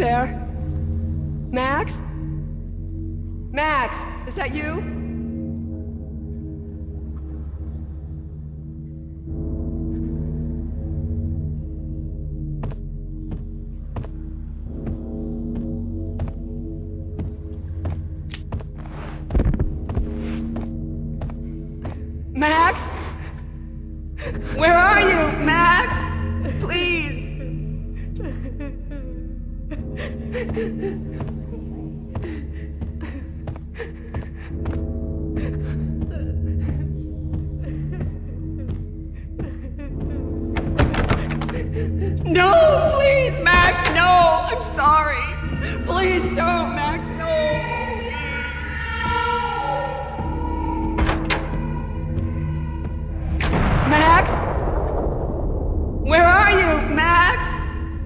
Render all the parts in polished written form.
there? Max? Max, is that you? Max? Where are you, Max? Please. No, please, Max, no! I'm sorry. Please don't, Max, no! Max? Where are you, Max?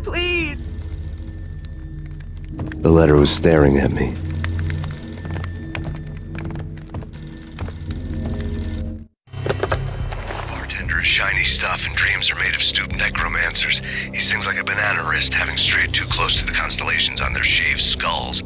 Please. The letter was staring at me. Bartender is shiny stuff and dreams are made of stooped necromancers. He sings like a banana wrist, having strayed too close to the constellations on their shaved skulls.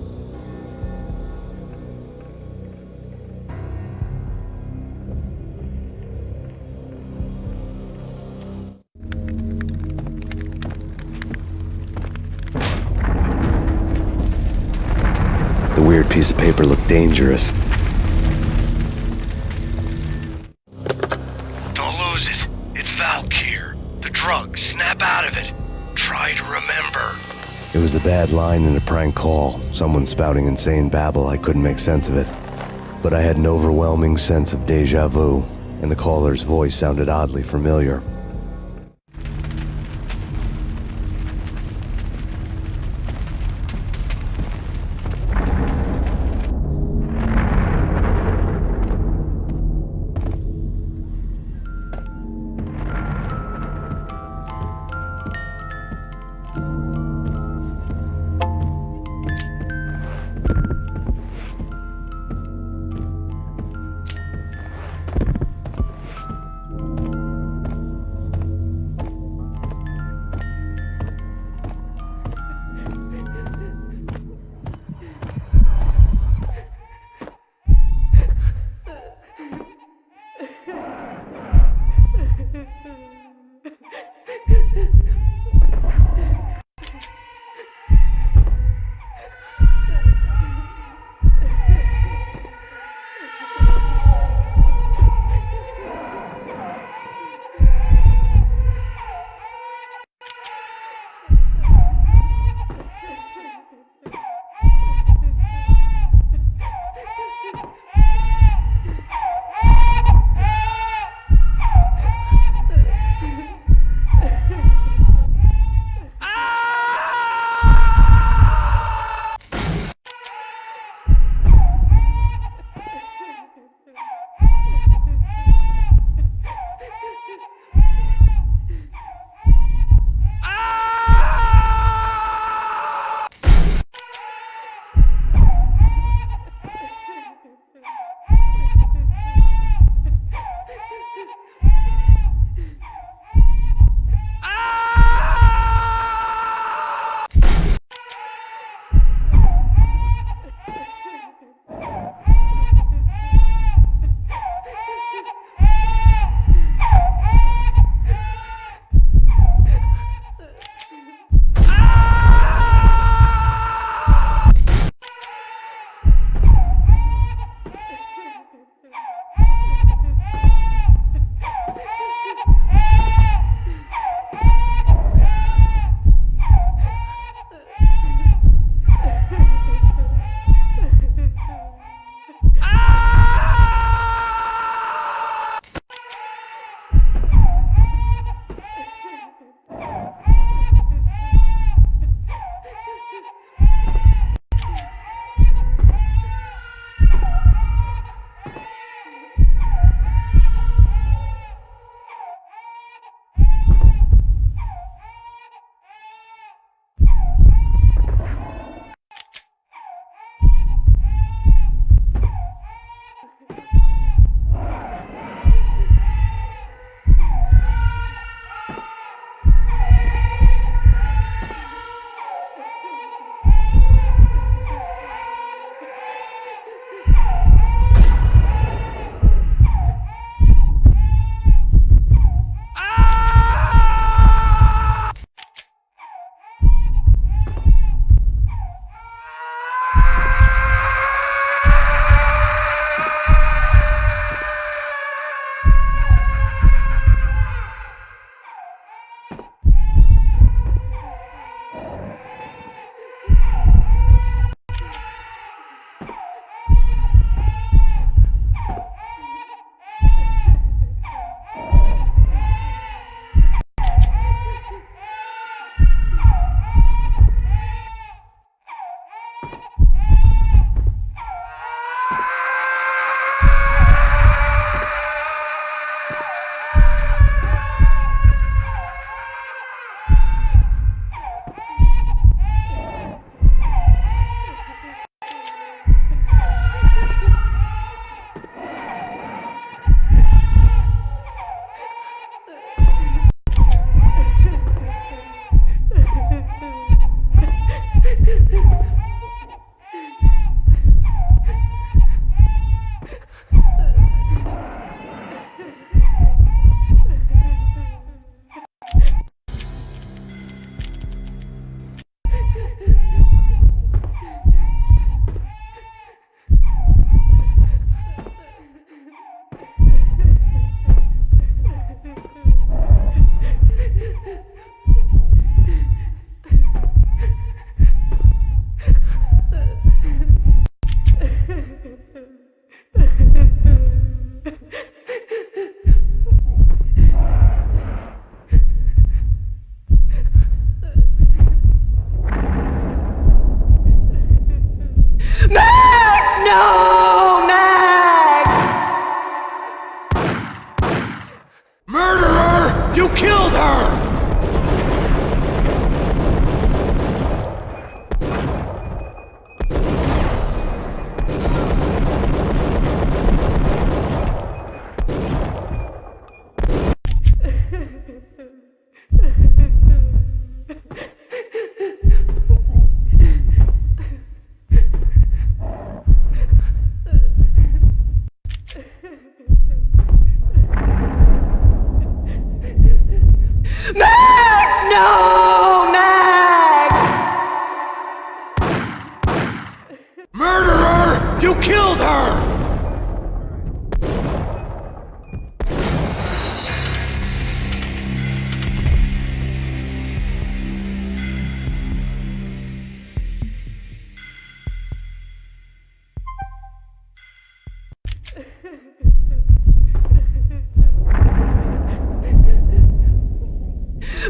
The weird piece of paper looked dangerous. Don't lose it. It's Valkyr. The drug. Snap out of it. Try to remember. It was a bad line in a prank call. Someone spouting insane babble. I couldn't make sense of it. But I had an overwhelming sense of déjà vu, and the caller's voice sounded oddly familiar.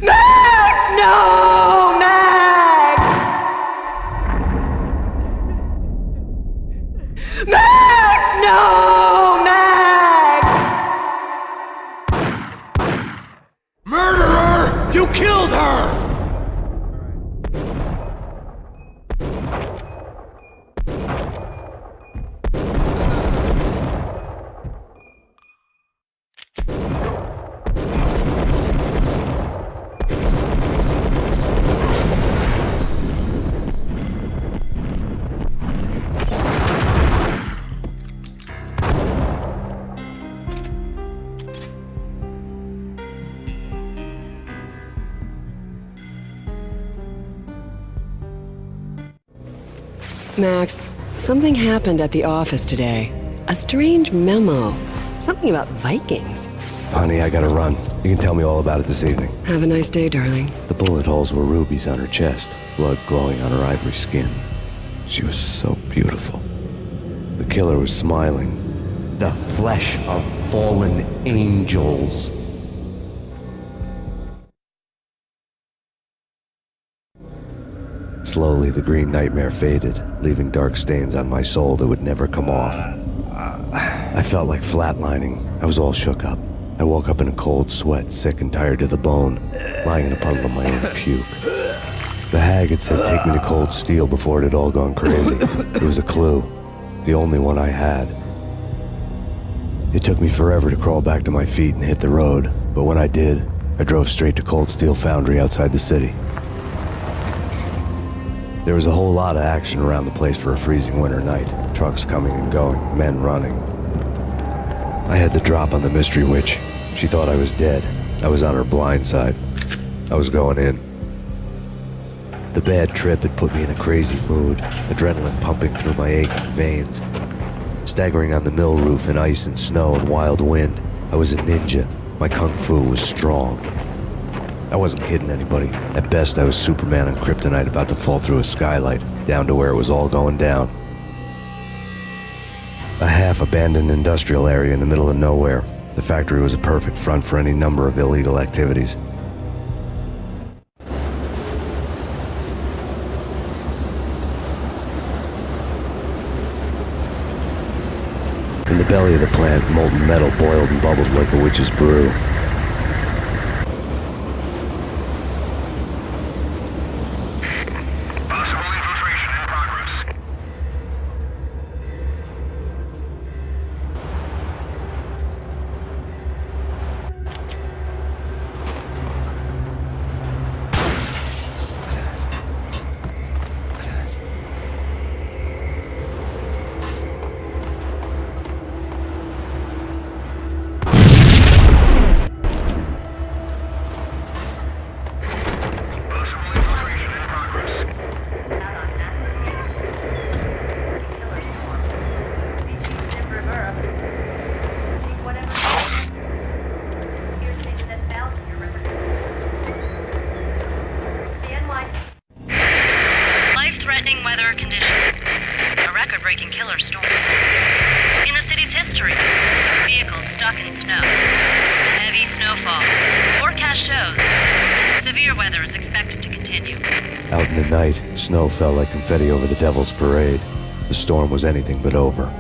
Max! No! Max! Max! No! Max! Murderer! You killed her! Max, something happened at the office today. A strange memo. Something about Vikings. Honey, I gotta run. You can tell me all about it this evening. Have a nice day, darling. The bullet holes were rubies on her chest, blood glowing on her ivory skin. She was so beautiful. The killer was smiling. The flesh of fallen angels. Slowly, the green nightmare faded, leaving dark stains on my soul that would never come off. I felt like flatlining. I was all shook up. I woke up in a cold sweat, sick and tired to the bone, lying in a puddle of my own puke. The hag had said take me to Cold Steel before it had all gone crazy. It was a clue, the only one I had. It took me forever to crawl back to my feet and hit the road, but when I did, I drove straight to Cold Steel Foundry outside the city. There was a whole lot of action around the place for a freezing winter night. Trucks coming and going, men running. I had the drop on the mystery witch. She thought I was dead. I was on her blind side. I was going in. The bad trip had put me in a crazy mood, adrenaline pumping through my aching veins. Staggering on the mill roof in ice and snow and wild wind, I was a ninja. My kung fu was strong. I wasn't kidding anybody. At best, I was Superman on kryptonite about to fall through a skylight, down to where it was all going down. A half-abandoned industrial area in the middle of nowhere. The factory was a perfect front for any number of illegal activities. In the belly of the plant, molten metal boiled and bubbled like a witch's brew. Weather condition. A record-breaking killer storm. In the city's history, vehicles stuck in snow. Heavy snowfall. Forecast shows severe weather is expected to continue. Out in the night, snow fell like confetti over the Devil's Parade. The storm was anything but over.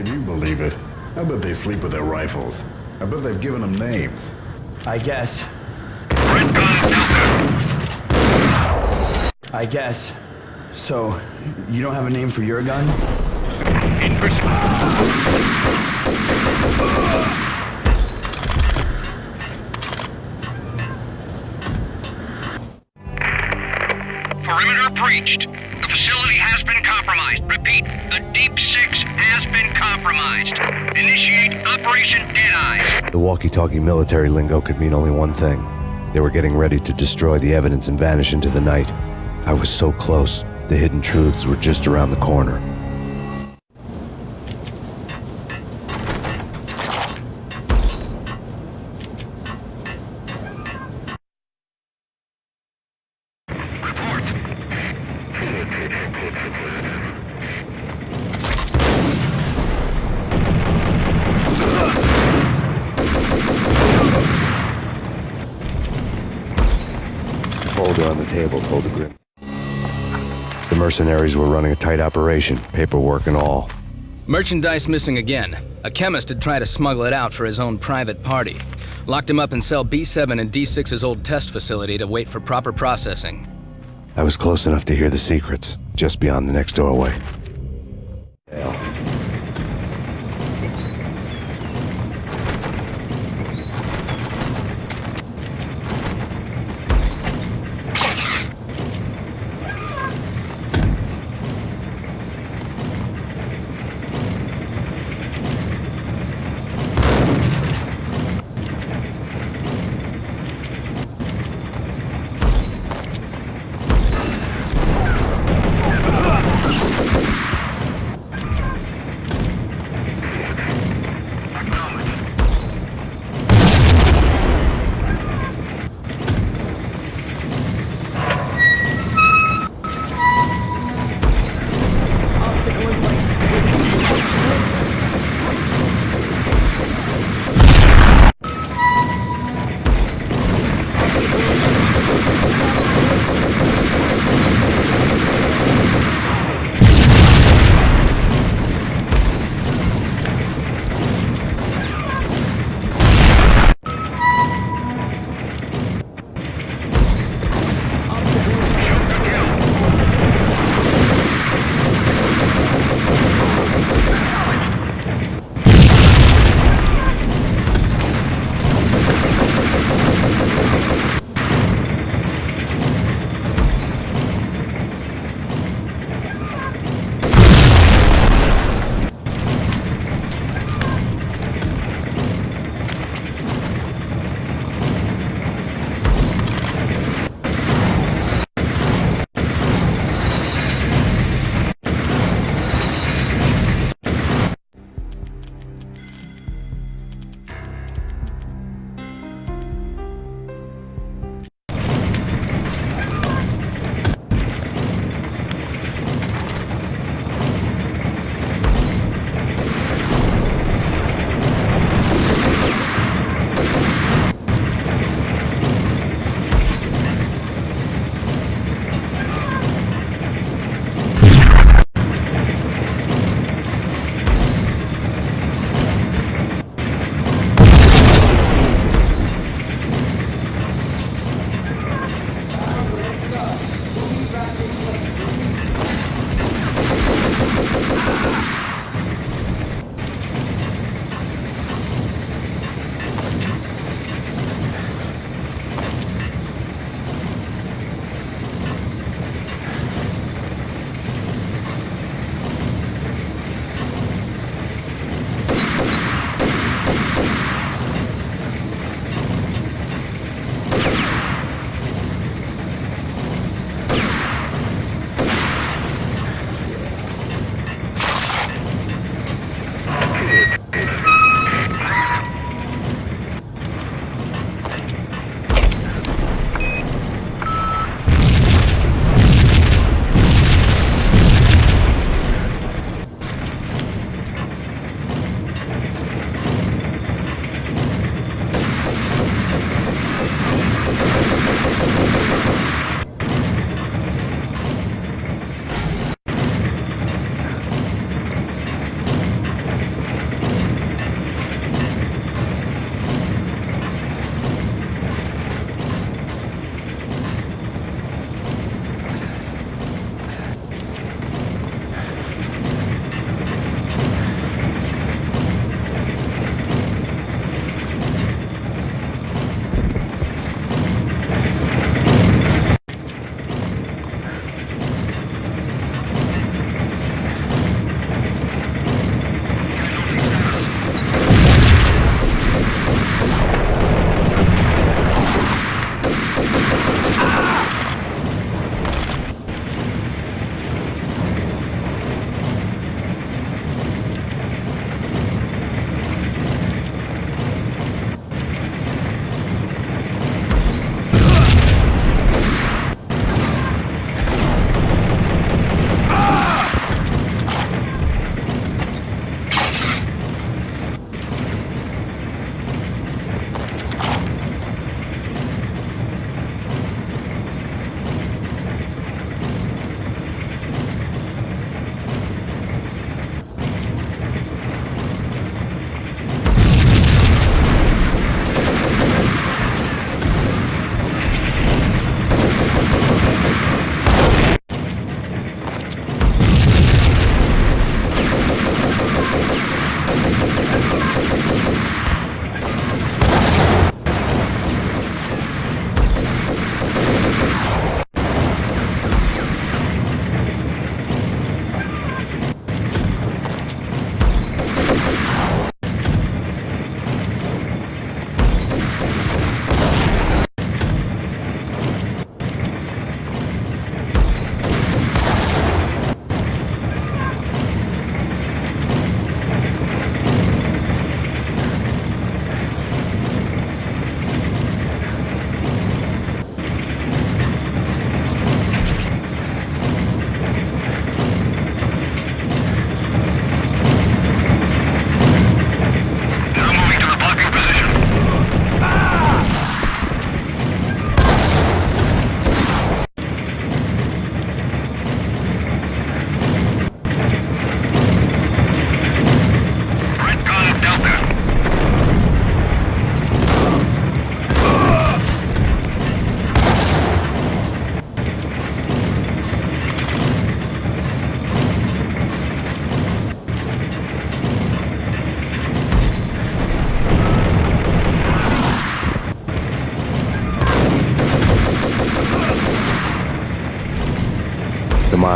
Can you believe it? I bet they sleep with their rifles. I bet they've given them names. I guess. Red gun Delta. I guess. So, you don't have a name for your gun? In pursuit. Perimeter breached. The facility has been compromised. Repeat, the Deep Six has been compromised. Initiate Operation Deadeye. The walkie-talkie military lingo could mean only one thing. They were getting ready to destroy the evidence and vanish into the night. I was so close. The hidden truths were just around the corner. Report. Folder on the table told the grim. The mercenaries were running a tight operation, paperwork and all. Merchandise missing again. A chemist had tried to smuggle it out for his own private party. Locked him up in cell B7 in D6's old test facility to wait for proper processing. I was close enough to hear the secrets, just beyond the next doorway. Hell.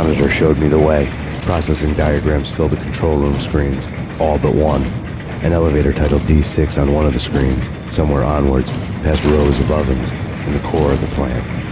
monitor showed me the way. Processing diagrams filled the control room screens, all but one. An elevator titled D6 on one of the screens, somewhere onwards, past rows of ovens, in the core of the plant.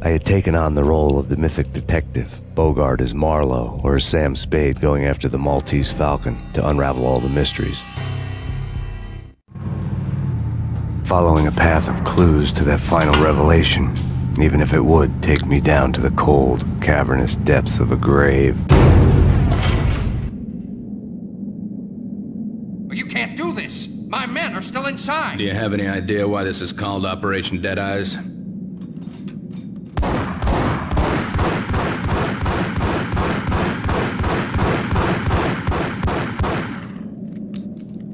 I had taken on the role of the mythic detective, Bogart as Marlowe or as Sam Spade going after the Maltese Falcon to unravel all the mysteries. Following a path of clues to that final revelation, even if it would take me down to the cold, cavernous depths of a grave. You can't do this! My men are still inside! Do you have any idea why this is called Operation Dead Eyes?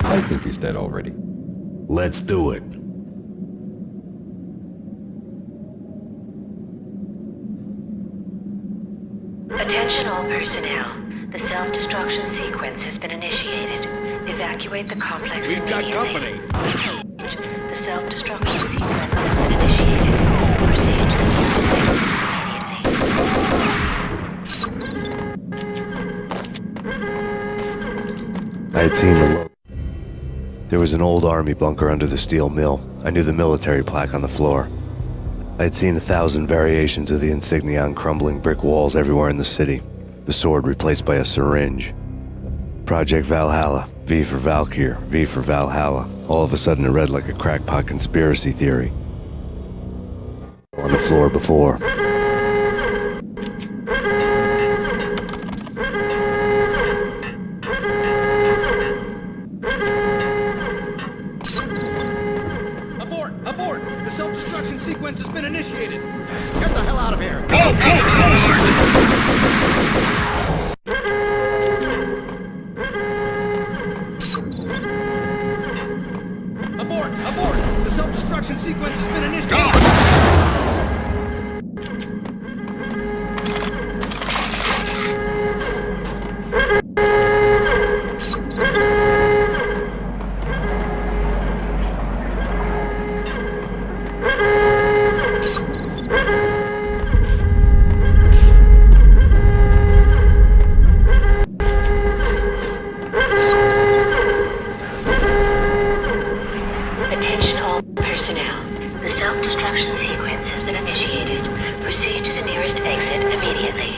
I think he's dead already. Let's do it. Attention all personnel. The self-destruction sequence has been initiated. Evacuate the complex immediately. The self-destruction sequence has been initiated. Proceed to the immediately. I had seen the logo. There was an old army bunker under the steel mill. I knew the military plaque on the floor. I had seen 1,000 variations of the insignia on crumbling brick walls everywhere in the city. The sword replaced by a syringe. Project Valhalla, V for Valkyr, V for Valhalla. All of a sudden it read like a crackpot conspiracy theory. On the floor before. Abort! The self-destruction sequence has been initiated! Get the hell out of here! Abort! The self-destruction sequence has been initiated! Attention all personnel. The self-destruction sequence has been initiated. Proceed to the nearest exit immediately.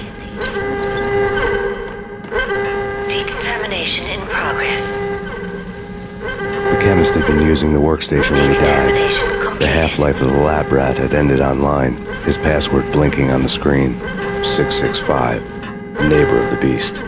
Decontamination in progress. The chemist had been using the workstation when he died. The half-life of the lab rat had ended online, his password blinking on the screen. 665, neighbor of the beast.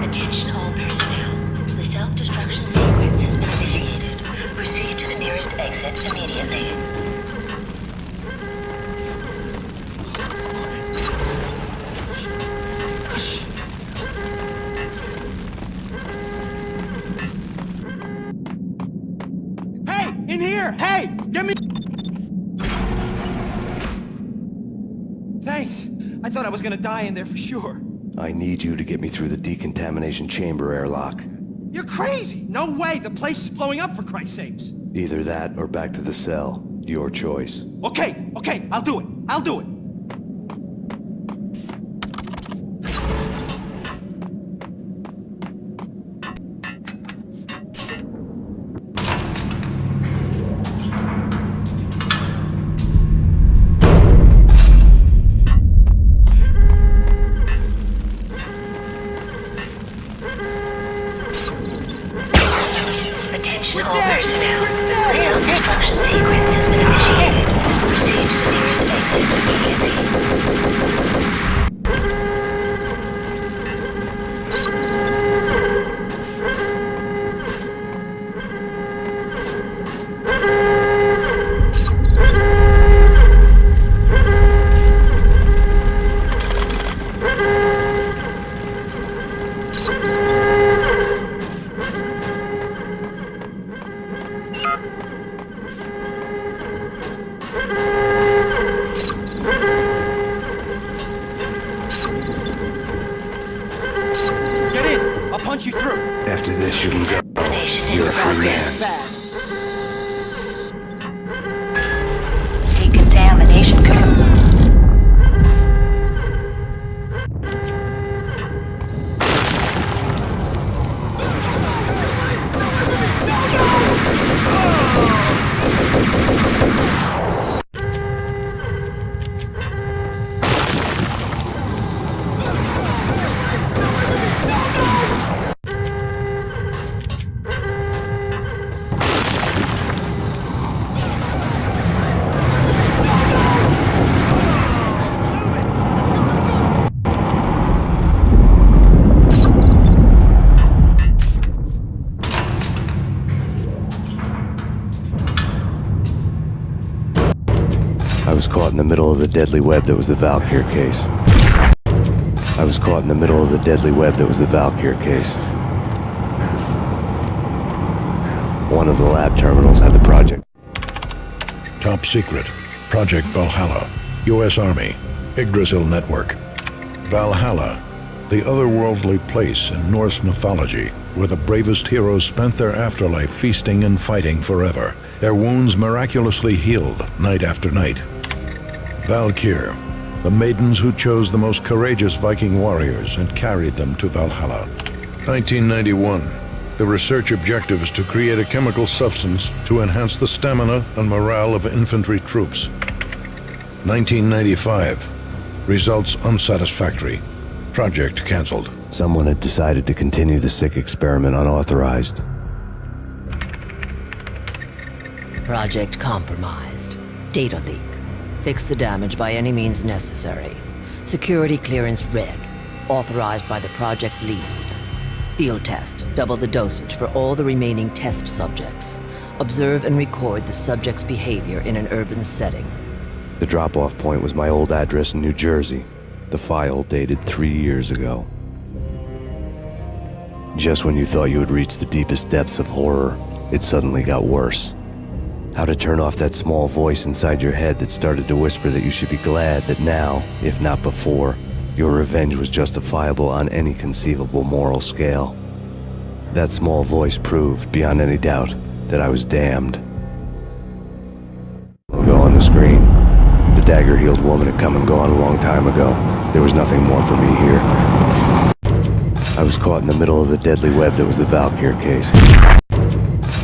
Attention all personnel. The self-destruction sequence has been initiated. Proceed to the nearest exit immediately. Hey! In here! Hey! Get me... Thanks. I thought I was gonna die in there for sure. I need you to get me through the decontamination chamber airlock. You're crazy! No way! The place is blowing up, for Christ's sakes! Either that or back to the cell. Your choice. Okay, I'll do it! Attention all personnel. The self-destruction sequence has been initiated. Proceed to the nearest exit immediately. this, you can go. You're a free man. Decontamination confirmed. I was caught in the middle of the deadly web that was the Valkyr case. I was caught in the middle of the deadly web that was the Valkyr case. One of the lab terminals had the project. Top secret. Project Valhalla. U.S. Army. Yggdrasil Network. Valhalla. The otherworldly place in Norse mythology where the bravest heroes spent their afterlife feasting and fighting forever. Their wounds miraculously healed night after night. Valkyr. The maidens who chose the most courageous Viking warriors and carried them to Valhalla. 1991. The research objective is to create a chemical substance to enhance the stamina and morale of infantry troops. 1995. Results unsatisfactory. Project cancelled. Someone had decided to continue the sick experiment unauthorized. Project compromised. Data leak. Fix the damage by any means necessary. Security clearance red. Authorized by the project lead. Field test. Double the dosage for all the remaining test subjects. Observe and record the subject's behavior in an urban setting. The drop-off point was my old address in New Jersey. The file dated 3 years ago. Just when you thought you had reached the deepest depths of horror, it suddenly got worse. How to turn off that small voice inside your head that started to whisper that you should be glad that now, if not before, your revenge was justifiable on any conceivable moral scale. That small voice proved, beyond any doubt, that I was damned. Logo on the screen. The dagger-heeled woman had come and gone a long time ago. There was nothing more for me here. I was caught in the middle of the deadly web that was the Valkyr case.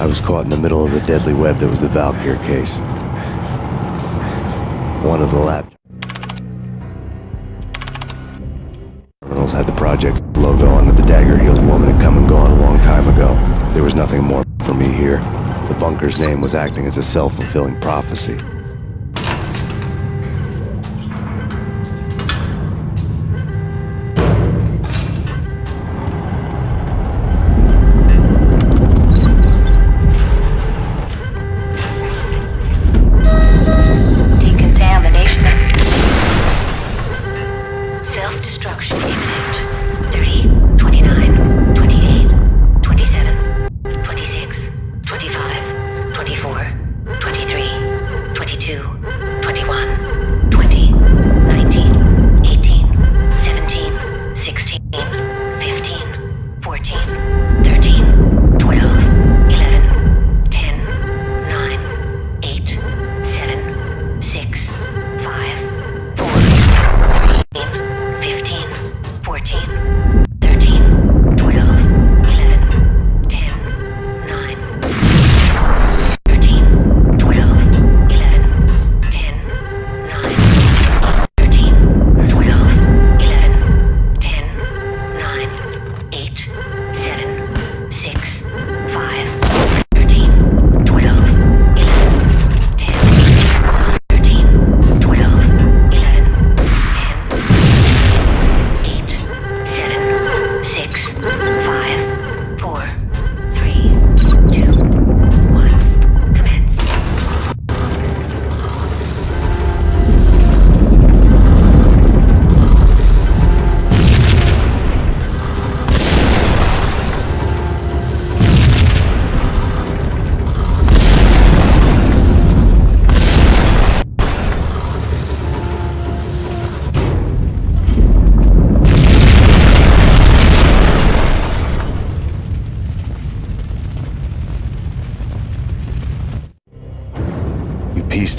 I was caught in the middle of the deadly web that was the Valkyr case. One of the lab terminals had the project logo on it. The dagger-heeled woman had come and gone a long time ago. There was nothing more for me here. The bunker's name was acting as a self-fulfilling prophecy.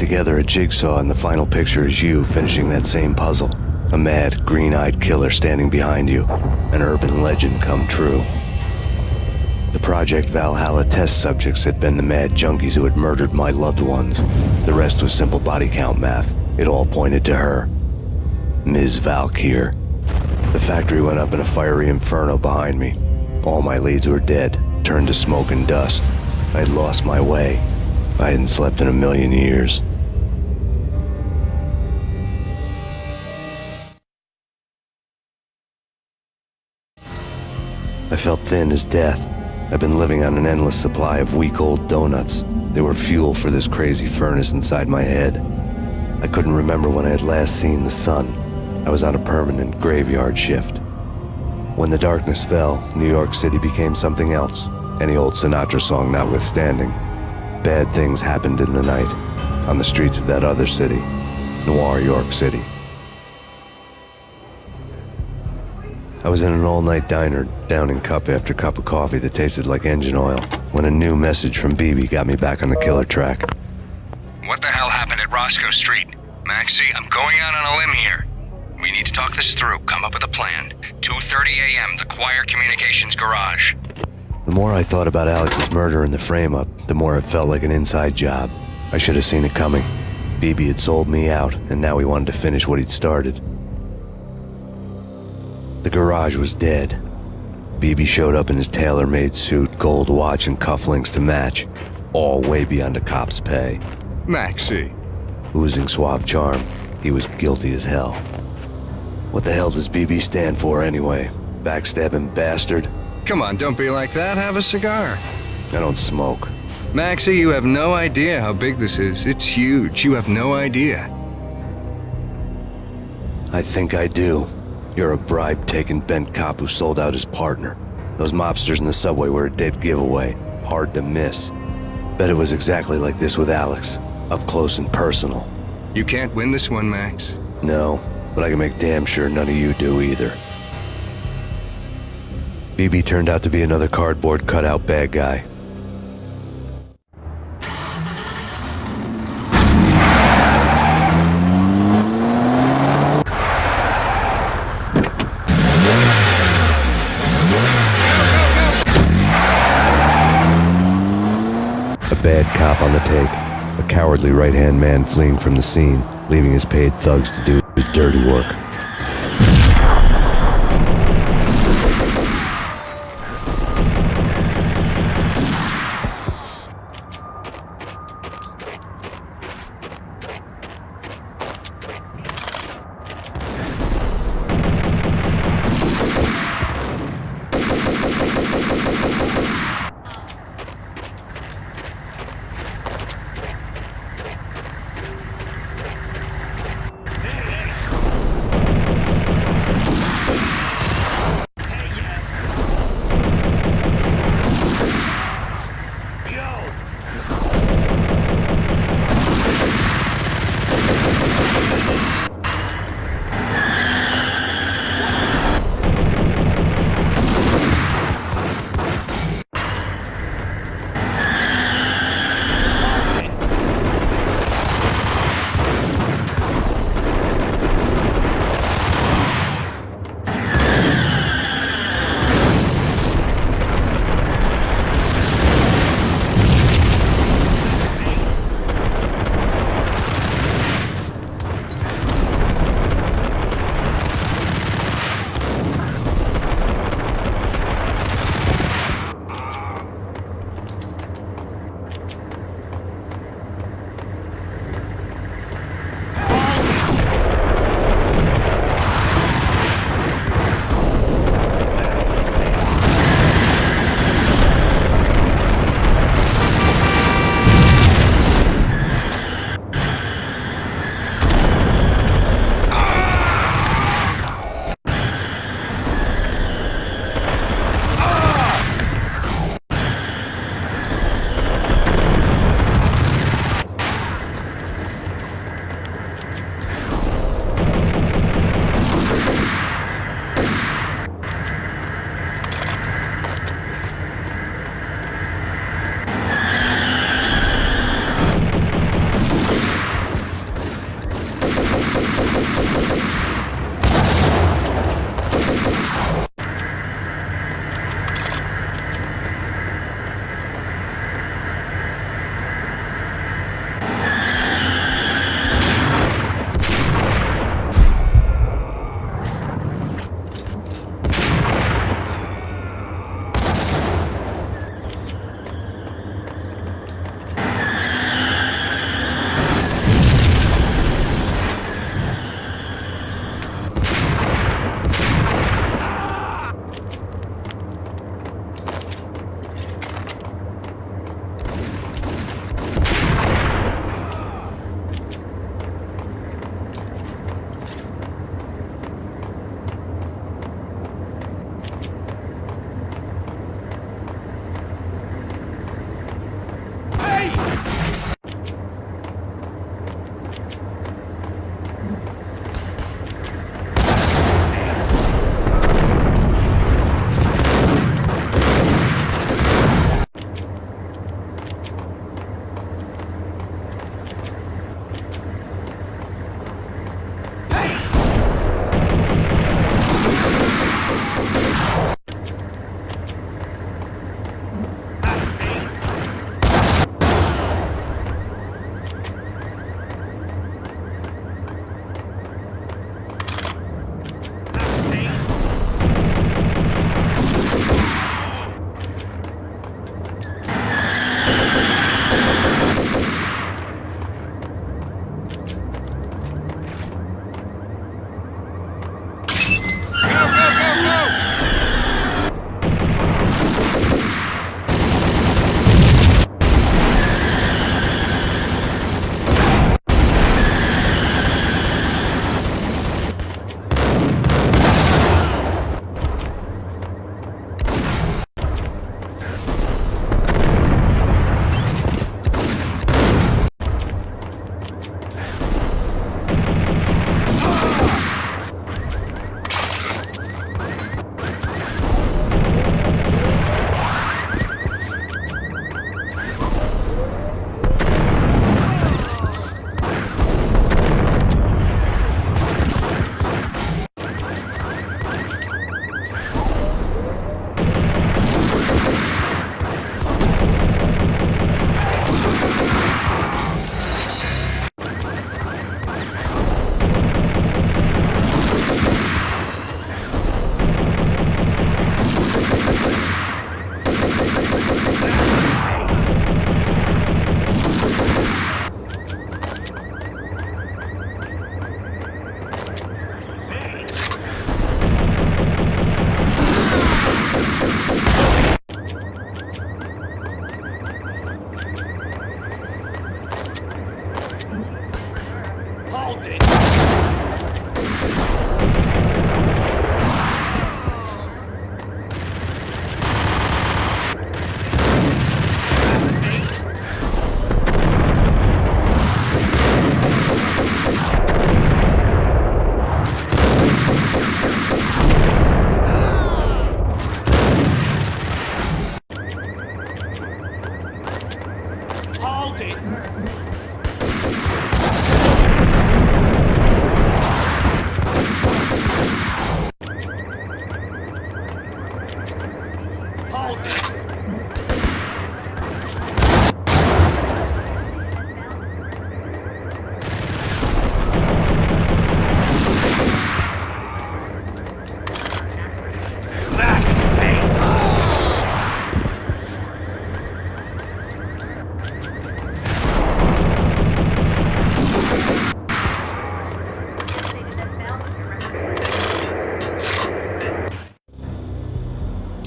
together a jigsaw, and the final picture is you finishing that same puzzle. A mad, green-eyed killer standing behind you. An urban legend come true. The Project Valhalla test subjects had been the mad junkies who had murdered my loved ones. The rest was simple body count math. It all pointed to her. Ms. Valkyr. The factory went up in a fiery inferno behind me. All my leads were dead, turned to smoke and dust. I'd lost my way. I hadn't slept in a million years. I felt thin as death. I've been living on an endless supply of week-old donuts. They were fuel for this crazy furnace inside my head. I couldn't remember when I had last seen the sun. I was on a permanent graveyard shift. When the darkness fell, New York City became something else, any old Sinatra song notwithstanding. Bad things happened in the night, on the streets of that other city, Noir York City. I was in an all-night diner, downing cup after cup of coffee that tasted like engine oil, when a new message from BB got me back on the killer track. What the hell happened at Roscoe Street? Maxie, I'm going out on a limb here. We need to talk this through, come up with a plan. 2:30 a.m., the Choir Communications Garage. The more I thought about Alex's murder and the frame-up, the more it felt like an inside job. I should have seen it coming. BB had sold me out, and now he wanted to finish what he'd started. The garage was dead. BB showed up in his tailor-made suit, gold watch, and cufflinks to match, all way beyond a cop's pay. Maxie. Oozing suave charm, he was guilty as hell. What the hell does BB stand for anyway? Backstabbing bastard? Come on, don't be like that. Have a cigar. I don't smoke. Maxie, you have no idea how big this is. It's huge. You have no idea. I think I do. You're a bribe-taking bent cop who sold out his partner. Those mobsters in the subway were a dead giveaway. Hard to miss. Bet it was exactly like this with Alex. Up close and personal. You can't win this one, Max. No, but I can make damn sure none of you do either. BB turned out to be another cardboard cutout bad guy. A bad cop on the take. A cowardly right-hand man fleeing from the scene, leaving his paid thugs to do his dirty work.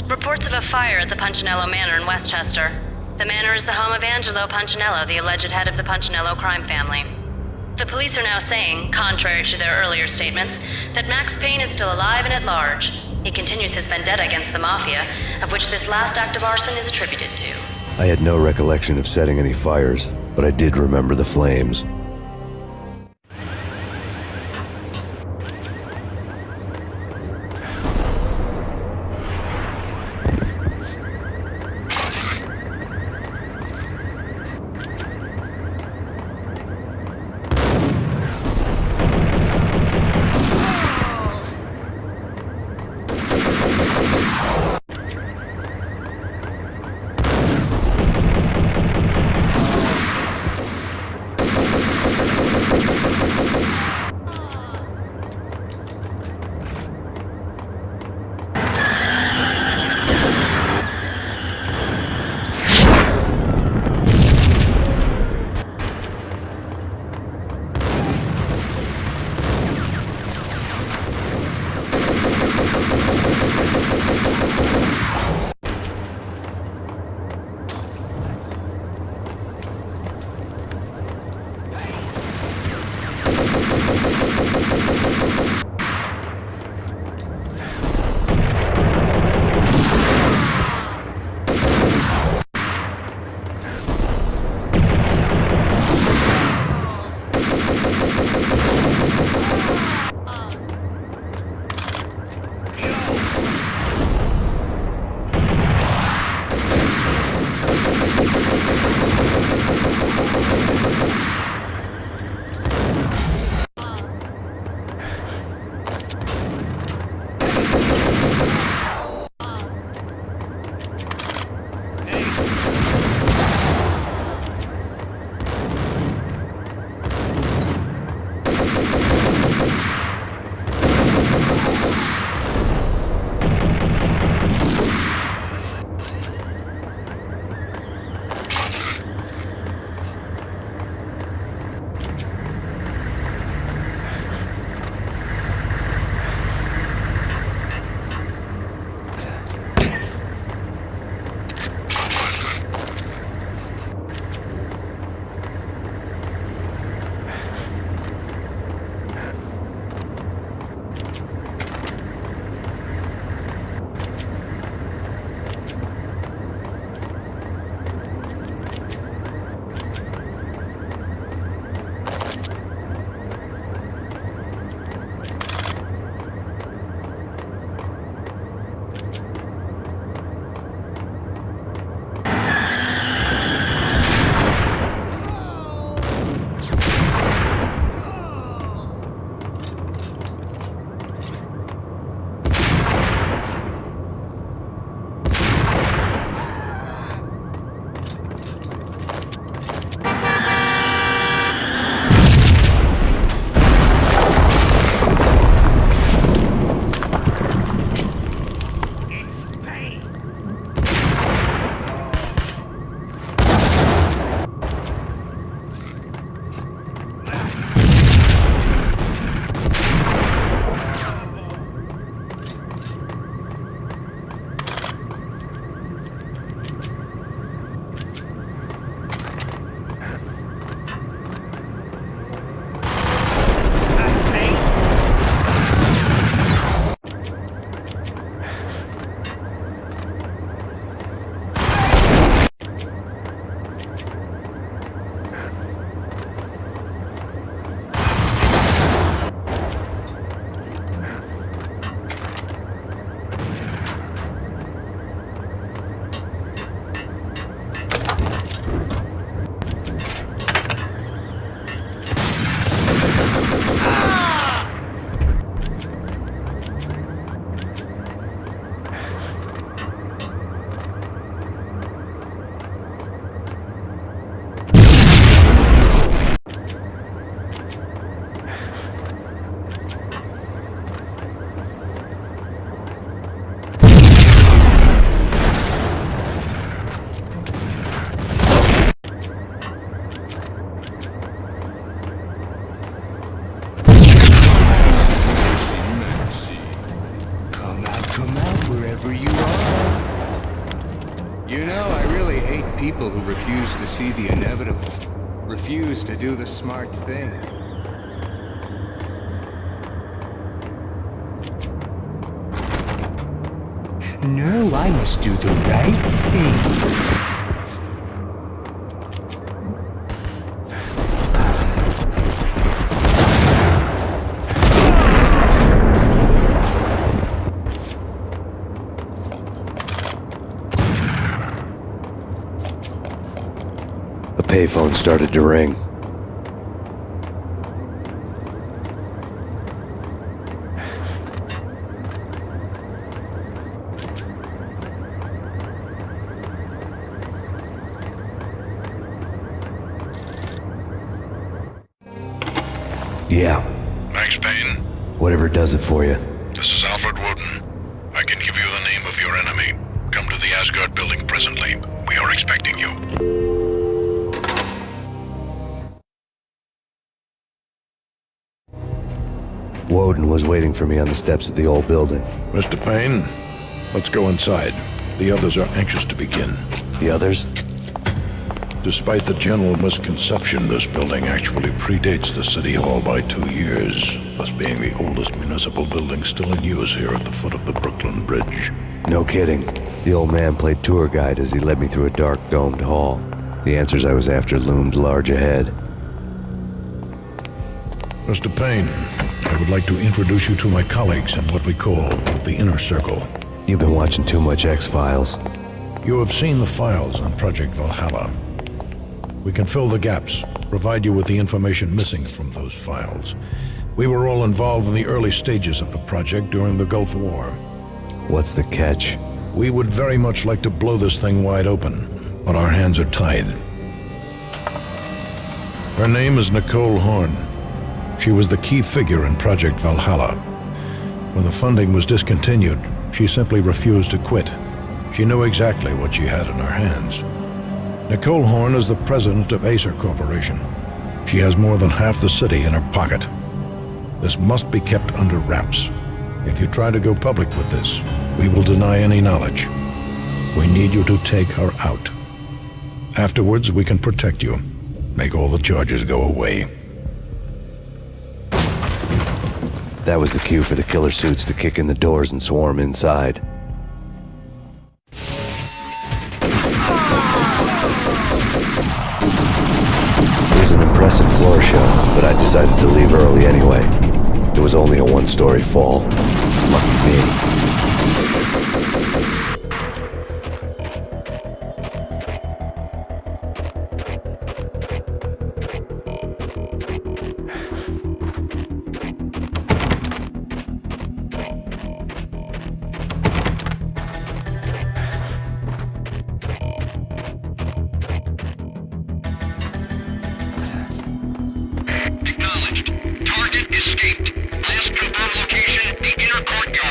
Reports of a fire at the Punchinello Manor in Westchester. The manor is the home of Angelo Punchinello, the alleged head of the Punchinello crime family. The police are now saying, contrary to their earlier statements, that Max Payne is still alive and at large. He continues his vendetta against the Mafia, of which this last act of arson is attributed to. I had no recollection of setting any fires, but I did remember the flames. people who refuse to see the inevitable, refuse to do the smart thing. No, I must do the right thing. A payphone started to ring. Yeah. Max Payne? Whatever does it for you. This is Alfred Woden. I can give you the name of your enemy. Come to the Asgard building presently. We are expecting you. Woden was waiting for me on the steps of the old building. Mr. Payne, let's go inside. The others are anxious to begin. The others? Despite the general misconception, this building actually predates the City Hall by 2 years, thus being the oldest municipal building still in use here at the foot of the Brooklyn Bridge. No kidding. The old man played tour guide as he led me through a dark domed hall. The answers I was after loomed large ahead. Mr. Payne, I would like to introduce you to my colleagues in what we call the Inner Circle. You've been watching too much X-Files. You have seen the files on Project Valhalla. We can fill the gaps, provide you with the information missing from those files. We were all involved in the early stages of the project during the Gulf War. What's the catch? We would very much like to blow this thing wide open, but our hands are tied. Her name is Nicole Horn. She was the key figure in Project Valhalla. When the funding was discontinued, she simply refused to quit. She knew exactly what she had in her hands. Nicole Horn is the president of Acer Corporation. She has more than half the city in her pocket. This must be kept under wraps. If you try to go public with this, we will deny any knowledge. We need you to take her out. Afterwards, we can protect you. Make all the charges go away. That was the cue for the killer suits to kick in the doors and swarm inside. It was an impressive floor show, but I decided to leave early anyway. It was only a one-story fall. Lucky me.